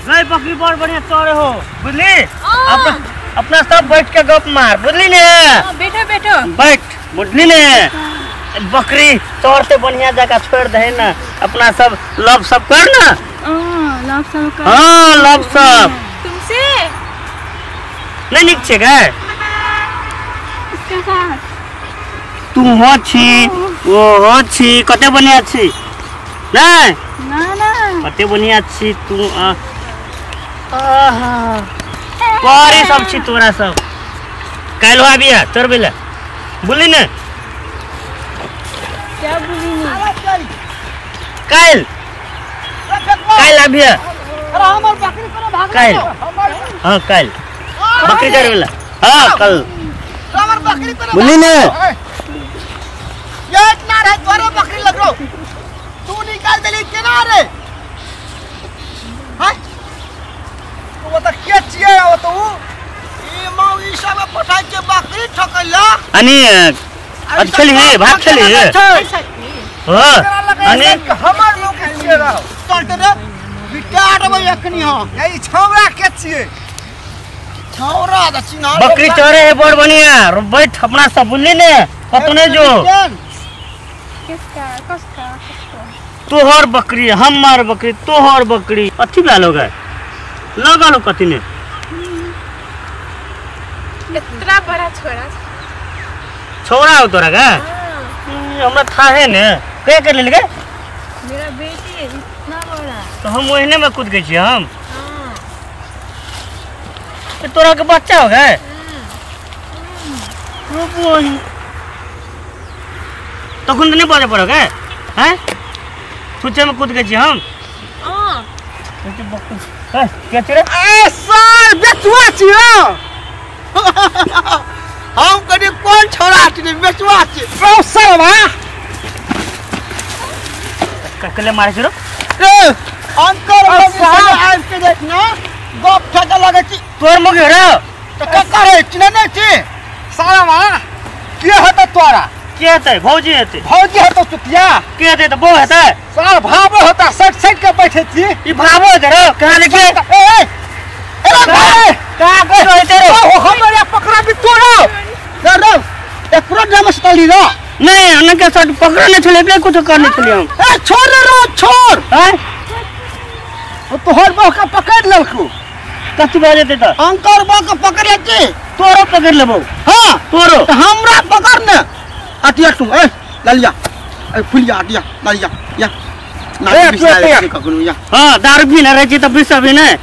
गई बकरी बड़ बढ़िया चौड़े हो बुझली। अपना सब बैठ के गप मार बुझली ने। बैठो बैठो बैठ बुझली ने। बकरी चौड़ते बढ़िया जगह छोड़ दे ना। अपना सब लव सब कर ना। लव सब कर। हाँ लव सब तुमसे नहीं निक छे गए इसके साथ तू हो छी वो हो छी कते बढ़िया छी नहीं ना ना कते बढ़िया छी तू पारी सब छी तोरा सब कालो आबिया तोर बेला बोली ने क्या बोली नहीं काल काल आबिया अरे हमर बकरी कोनो भाग काल हां काल बकरी कर बेला हां कल हमर बकरी कोनो बोली ने ये इतना रे तोरे बकरी लग रो तू निकाल देली केना रे हां वो त के छिए ओ तू ई मौ ई सब पठाई के बकरी ठकैला अनि आज खेली है भाग खेली है हां अनि हमर लोग के छिए रहो चलते रे बिटा आटबो एकनी हो ई छौरा के छिए छौरा द चिना बकरी चोरे है बड़ बढ़िया बैठ अपना सब बोली ने कतने जो किसका किसका तोहर बकरी हमार बकरी तोहर बकरी अथी लालो गए लगा लो कथी ने इतना बड़ा छोरा छोरा हो तोरा का हमरा था है ने के कर ले गए मेरा बेटी है इतना बड़ा तो हम ओहने में कूद गए छी हम हाँ तो तोरा के बच्चा हो गए तो कुंद नहीं पड़े पड़ोगे हैं छुचे में कूद गए छी हम हाँ क्या चले ए साल बेचुआ छियो हम कनी कौन छोरा छी बेचुआ छी ओ सालवा ककले मारे छिरो ए अंकर साल आज के देखना गप ठका लगे छी तोर मगे रे तो का करे चिने ने छी सालवा के हत तोरा के हेतै भौजी हेतै भौजी हत चुतिया के हेतै त बो हेतै साल भाव होता सट सट के बैठे छी ई भावो हेतै रे कहां देखे ए का कर हेतै रे ओ हमरा पकड़ा भी तोरो रे एक पूरा डमस तली रो नहीं हमने के साथ पकड़ने चले बे कुछ करने चले हम ए छोड़ रे छोड़ हैं ओ तोहर बा के पकड़ ललकू कथि बाजे दे त अंकर बा के पकड़ लेती तोरो पकड़ लेबो हां तोरो तो हमरा पकड़ ने अतिया तू ए ललिया ए फुलिया अतिया ललिया या ना बिस्तार कखनो या हां दारू पीना रहे छी त बिस भी नहीं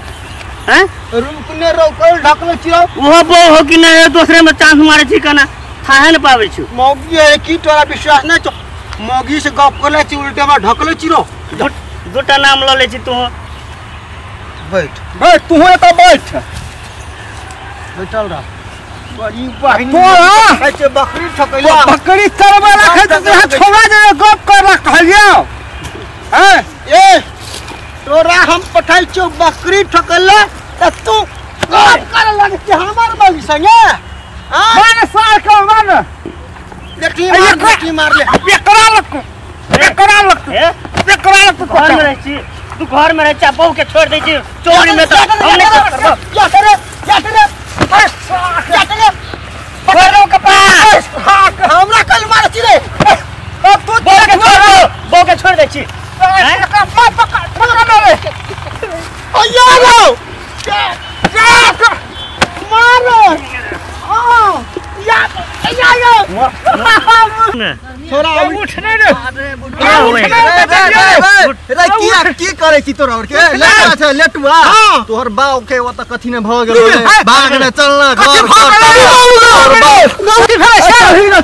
हैं रूम कुने रो कल ढकले छियो वो बो हो कि नहीं दूसरे में चांस मारे छी कना थाहे न पावे छी मौगी है की तोरा विश्वास नहीं छ मौगी से गप करले छी उल्टे में ढकले छिरो दुटा नाम ल ले छी तू बैठ बैठ तू है तो बैठ बैठल रह बड़ी बहिनी तोरा ऐसे बकरी ठकैला बकरी करबे रखे तो छोड़ा दे गप कर रख कहलियो हैं ए तोरा हम पठाई छो बकरी ठकैला त तू गप कर लगे छी हमर मौगी संगे हां माने साल का मान लेटी मार ले बेकरा लक घर में रह छी तू घर में रह छी बहू के छोड़ दे छी चोरी में तो हमने क्या करे घरों के पास हमरा कल मार छी रे अब तू बहू के छोड़ दे छी छोरा उठने रे रे की करे छी तोरा और के लेटा छ लेटुआ तोहर बाऊ के ओ त कथि ने भ गेलो भाग ने चलना घर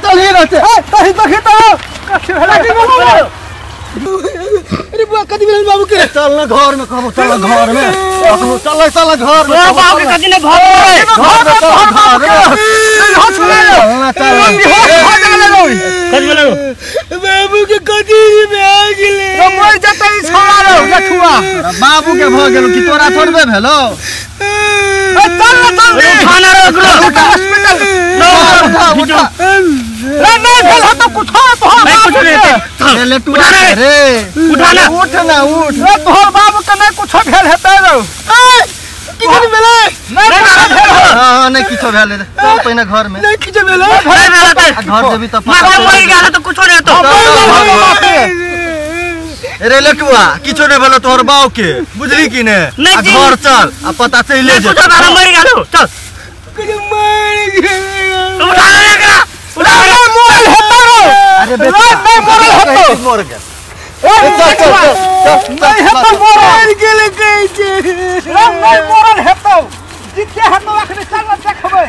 चल ही रहते कहीं देखे तो कथि भेला अरे बुआ कथि भेल बाबू के चल ना घर में कहबो चल घर में कहबो चल घर में बाबू के कथि ने घर बाबू के कथि में आ गेले मर जतै छोड़ा रो लठुआ बाबू के भ गेलो कि तोरा थोड़बे भेलो चल थाना रोक लो हॉस्पिटल नहीं भेल हो तो कुछ हो तो नहीं कुछ नहीं ए लेटुआ रे उठा ना उठ ना उठ रे तोहर बाबू के नहीं कुछ भेल हेतै रो की कर बेले नहीं हां नहीं किछो भेल रे चल पहिने घर में नहीं किछ भेल घर जेबी त माथा मर गेल तो कुछ नहीं तो रे लेटुआ किछो नहीं भेल तोहर बाऊ के बुझली की ने घर चल आ पता चले जे कुछ बारा मर गेल चल उठा ले उठा मोबाइल हेतै रो अरे बेटा नहीं मोबाइल हेतै मर गया नहीं हेतै मोबाइल गेल कहै छै नहीं मोबाइल हेतौ जिते हेतौ अखने चल देखबै